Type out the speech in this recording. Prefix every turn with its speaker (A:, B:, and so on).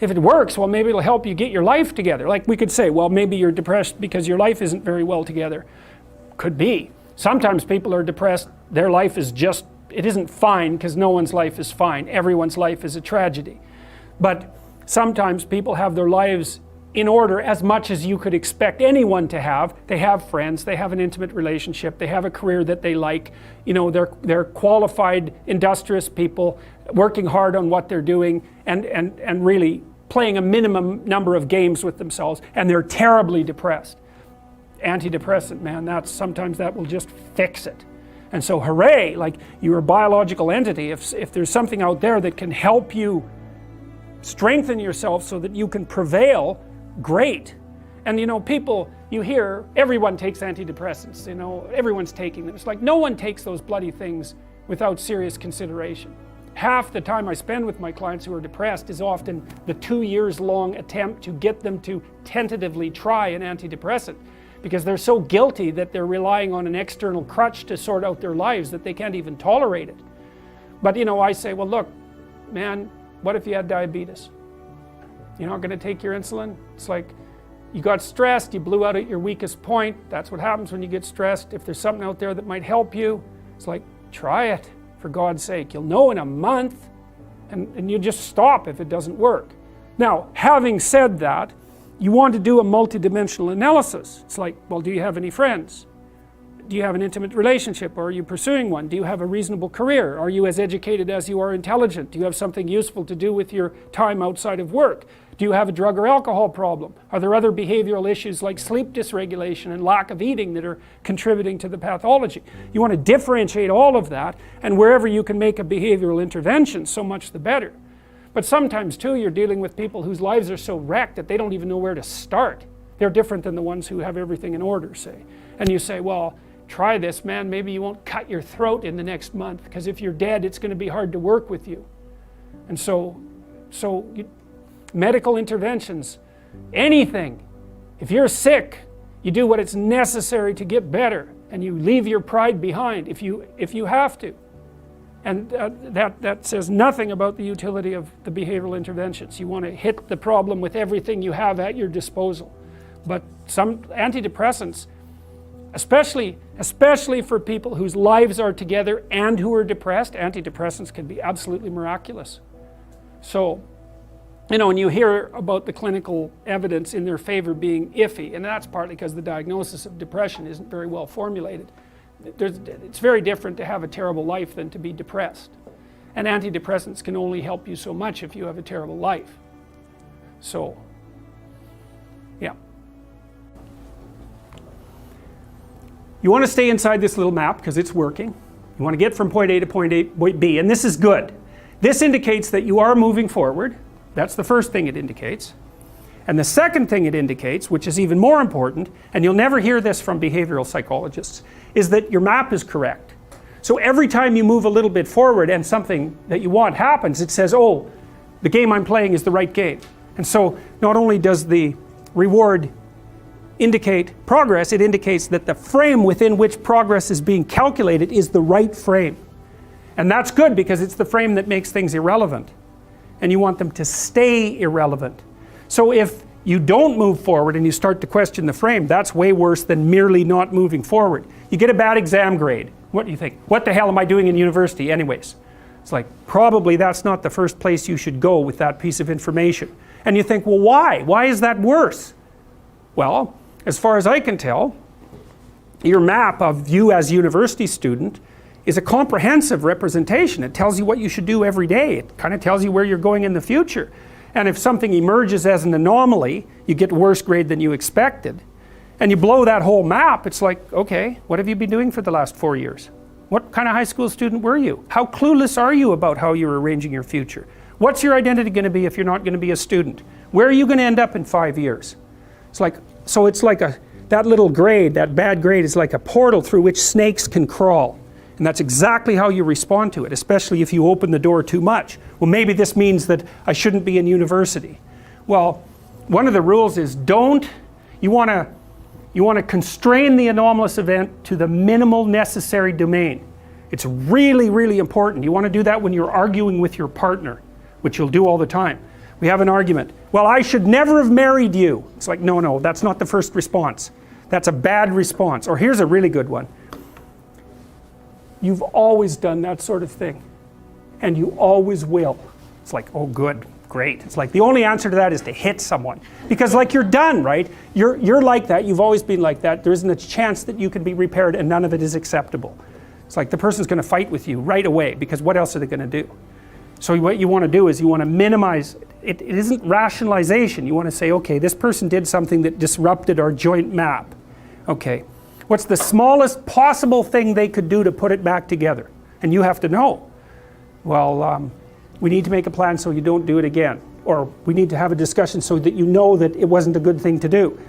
A: If it works, well, maybe it'll help you get your life together. Like we could say, well, maybe you're depressed because your life isn't very well together. Could be. Sometimes people are depressed, their life is just, it isn't fine, because no one's life is fine. Everyone's life is a tragedy. But sometimes people have their lives in order as much as you could expect anyone to have. They have friends, they have an intimate relationship, they have a career that they like, you know, they're qualified, industrious people working hard on what they're doing and really playing a minimum number of games with themselves, and they're terribly depressed. Antidepressant, man, sometimes that will just fix it. And so hooray, like you're a biological entity. If there's something out there that can help you strengthen yourself so that you can prevail, great. And you know, people, you hear everyone takes antidepressants, you know, everyone's taking them. It's like no one takes those bloody things without serious consideration. Half the time I spend with my clients who are depressed is often the 2 years long attempt to get them to tentatively try an antidepressant, because they're so guilty that they're relying on an external crutch to sort out their lives that they can't even tolerate it. But you know, I say, well look, man, what if you had diabetes? You're not going to take your insulin? It's like you got stressed, you blew out at your weakest point. That's what happens when you get stressed. If there's something out there that might help you, it's like, try it, for God's sake. You'll know in a month, and you just stop if it doesn't work. Now, having said that, you want to do a multidimensional analysis. It's like, well, do you have any friends? Do you have an intimate relationship, or are you pursuing one? Do you have a reasonable career? Are you as educated as you are intelligent? Do you have something useful to do with your time outside of work? Do you have a drug or alcohol problem? Are there other behavioral issues like sleep dysregulation and lack of eating that are contributing to the pathology? You want to differentiate all of that, and wherever you can make a behavioral intervention, so much the better. But sometimes too, you're dealing with people whose lives are so wrecked that they don't even know where to start. They're different than the ones who have everything in order, say. And you say, well, try this, man, maybe you won't cut your throat in the next month, because if you're dead, it's going to be hard to work with you. And medical interventions, anything. If you're sick, you do what is necessary to get better, and you leave your pride behind if you have to. And that says nothing about the utility of the behavioral interventions. You want to hit the problem with everything you have at your disposal. But some antidepressants, especially for people whose lives are together and who are depressed, antidepressants can be absolutely miraculous. So, you know, and you hear about the clinical evidence in their favor being iffy, and that's partly because the diagnosis of depression isn't very well formulated. It's very different to have a terrible life than to be depressed. And antidepressants can only help you so much if you have a terrible life. So, yeah. You want to stay inside this little map because it's working. You want to get from point A to point B, and this is good. This indicates that you are moving forward. That's the first thing it indicates. And the second thing it indicates, which is even more important, and you'll never hear this from behavioral psychologists, is that your map is correct. So every time you move a little bit forward and something that you want happens, it says, oh, the game I'm playing is the right game. And so not only does the reward indicate progress, it indicates that the frame within which progress is being calculated is the right frame. And that's good because it's the frame that makes things irrelevant. And you want them to stay irrelevant. So if you don't move forward and you start to question the frame, that's way worse than merely not moving forward. You get a bad exam grade. What do you think? What the hell am I doing in university anyways? It's like, probably that's not the first place you should go with that piece of information. And you think, well, why? Why is that worse? Well, as far as I can tell, your map of you as a university student is a comprehensive representation. It tells you what you should do every day. It kind of tells you where you're going in the future. And if something emerges as an anomaly, you get worse grade than you expected, and you blow that whole map, it's like, okay, what have you been doing for the last 4 years? What kind of high school student were you? How clueless are you about how you're arranging your future? What's your identity going to be if you're not going to be a student? Where are you going to end up in 5 years? It's like, so it's like that little grade, that bad grade is like a portal through which snakes can crawl. And that's exactly how you respond to it, especially if you open the door too much. Well, maybe this means that I shouldn't be in university. Well, one of the rules is you want to constrain the anomalous event to the minimal necessary domain. It's really, really important. You want to do that when you're arguing with your partner, which you'll do all the time. We have an argument. Well, I should never have married you. It's like, no, no, that's not the first response. That's a bad response. Or here's a really good one. You've always done that sort of thing. And you always will. It's like, oh good, great. It's like the only answer to that is to hit someone. Because like you're done, right? You're like that, you've always been like that. There isn't a chance that you can be repaired and none of it is acceptable. It's like the person's going to fight with you right away because what else are they going to do? So what you want to do is you want to minimize, it isn't rationalization. You want to say, okay, this person did something that disrupted our joint map. Okay, what's the smallest possible thing they could do to put it back together? And you have to know. Well, we need to make a plan so you don't do it again. Or we need to have a discussion so that you know that it wasn't a good thing to do.